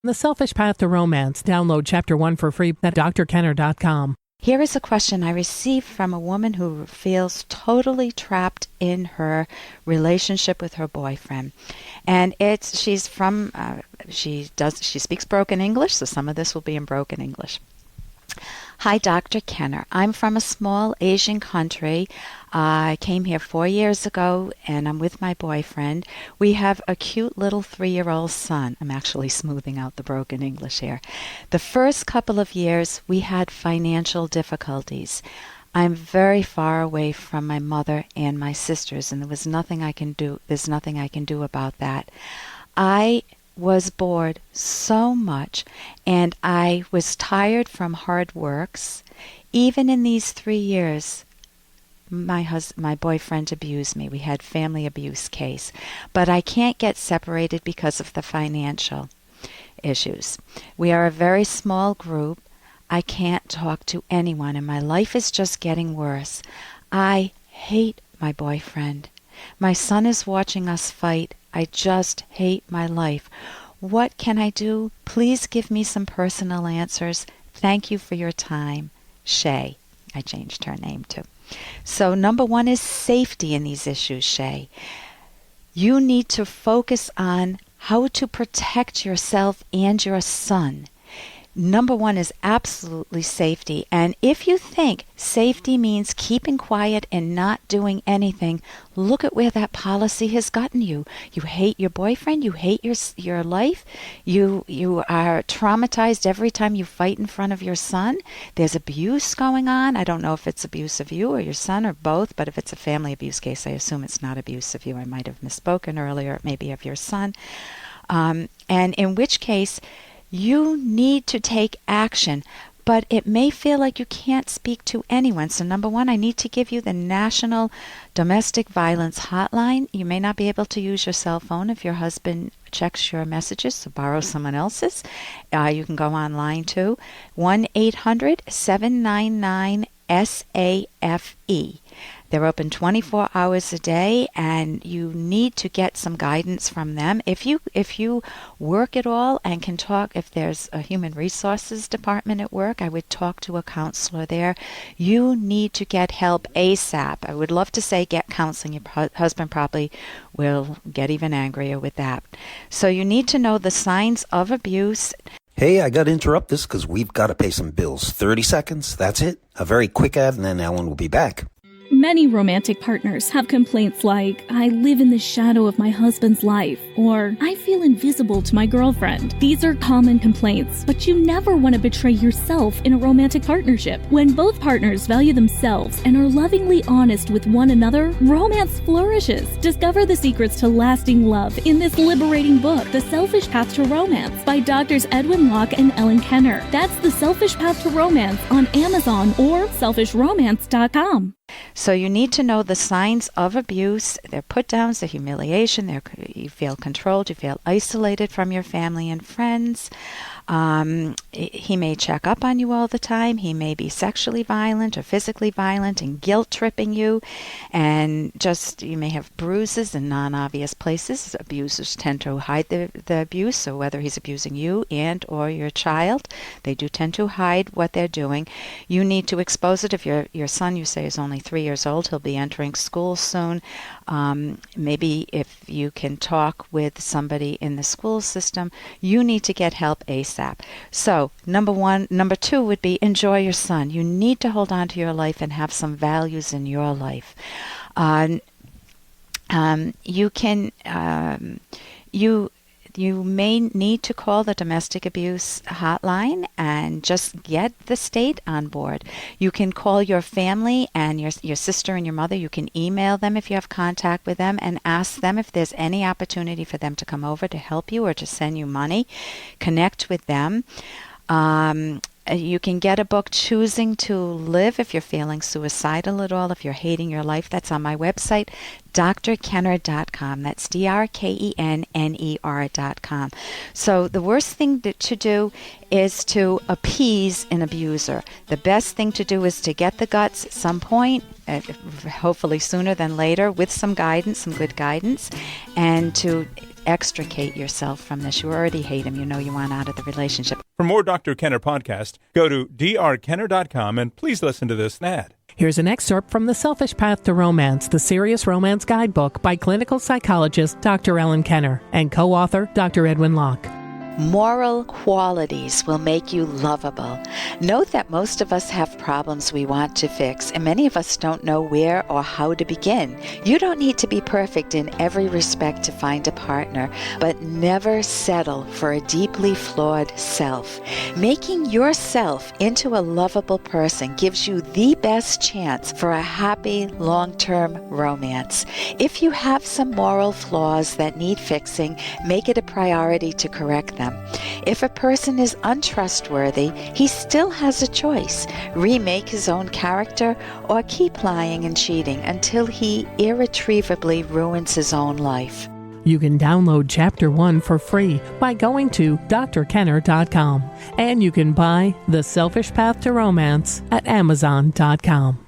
The Selfish Path to Romance. Download Chapter 1 for free at drkenner.com. Here is a question I received from a woman who feels totally trapped in her relationship with her boyfriend. And she speaks broken English, so some of this will be in broken English. Hi, Dr. Kenner. I'm from a small Asian country. I came here 4 years ago, and I'm with my boyfriend. We have a cute little 3-year-old son. I'm actually smoothing out the broken English here. The first couple of years, we had financial difficulties. I'm very far away from my mother and my sisters, and there's nothing I can do about that. I was bored so much, and I was tired from hard works. Even in these 3 years, my boyfriend abused me. We had family abuse case, but I can't get separated because of the financial issues. We are a very small group. I can't talk to anyone, and my life is just getting worse. I hate my boyfriend. My son is watching us fight. I just hate my life. What can I do? Please give me some personal answers. Thank you for your time. Shay. I changed her name too. So number 1 is safety in these issues, Shay. You need to focus on how to protect yourself and your son. Number 1 is absolutely safety. And if you think safety means keeping quiet and not doing anything, look at where that policy has gotten you. You hate your boyfriend. You hate your life. You are traumatized every time you fight in front of your son. There's abuse going on. I don't know if it's abuse of you or your son or both, but if it's a family abuse case, I assume it's not abuse of you. I might have misspoken earlier. It may be of your son. And in which case, you need to take action, but it may feel like you can't speak to anyone. So number 1, I need to give you the National Domestic Violence Hotline. You may not be able to use your cell phone if your husband checks your messages, so borrow someone else's. You can go online too. 1-800-799-SAFE. They're open 24 hours a day, and you need to get some guidance from them. If you work at all and can talk, if there's a human resources department at work, I would talk to a counselor there. You need to get help ASAP. I would love to say get counseling. Your husband probably will get even angrier with that. So you need to know the signs of abuse. Hey, I got to interrupt this because we've got to pay some bills. 30 seconds, that's it. A very quick ad, and then Ellen will be back. Many romantic partners have complaints like, I live in the shadow of my husband's life, or I feel invisible to my girlfriend. These are common complaints, but you never want to betray yourself in a romantic partnership. When both partners value themselves and are lovingly honest with one another, romance flourishes. Discover the secrets to lasting love in this liberating book, The Selfish Path to Romance, by Drs. Edwin Locke and Ellen Kenner. That's The Selfish Path to Romance on Amazon or selfishromance.com. So you need to know the signs of abuse, their put-downs, the humiliation, you feel controlled, you feel isolated from your family and friends. He may check up on you all the time. He may be sexually violent or physically violent and guilt-tripping you. And you may have bruises in non-obvious places. Abusers tend to hide the abuse, so whether he's abusing you and or your child, they do tend to hide what they're doing. You need to expose it. If your son, you say, is only 3 years old, he'll be entering school soon. Maybe if you can talk with somebody in the school system, you need to get help ASAP. So, number 1. Number 2 would be enjoy your son. You need to hold on to your life and have some values in your life. You may need to call the domestic abuse hotline and just get the state on board. You can call your family and your sister and your mother. You can email them if you have contact with them and ask them if there's any opportunity for them to come over to help you or to send you money. Connect with them. You can get a book, Choosing to Live, if you're feeling suicidal at all, if you're hating your life. That's on my website, drkenner.com. That's drkenner.com. So the worst thing to do is to appease an abuser. The best thing to do is to get the guts at some point, hopefully sooner than later, with some guidance, some good guidance, and to extricate yourself from this. You already hate him. You know you want out of the relationship. For more Dr. Kenner podcast, go to drkenner.com and please listen to this ad. Here's an excerpt from The Selfish Path to Romance, the Serious Romance Guidebook by clinical psychologist Dr. Ellen Kenner and co-author Dr. Edwin Locke. Moral qualities will make you lovable. Note that most of us have problems we want to fix, and many of us don't know where or how to begin. You don't need to be perfect in every respect to find a partner, but never settle for a deeply flawed self. Making yourself into a lovable person gives you the best chance for a happy, long-term romance. If you have some moral flaws that need fixing, make it a priority to correct them. If a person is untrustworthy, he still has a choice: remake his own character or keep lying and cheating until he irretrievably ruins his own life. You can download Chapter 1 for free by going to drkenner.com. And you can buy The Selfish Path to Romance at amazon.com.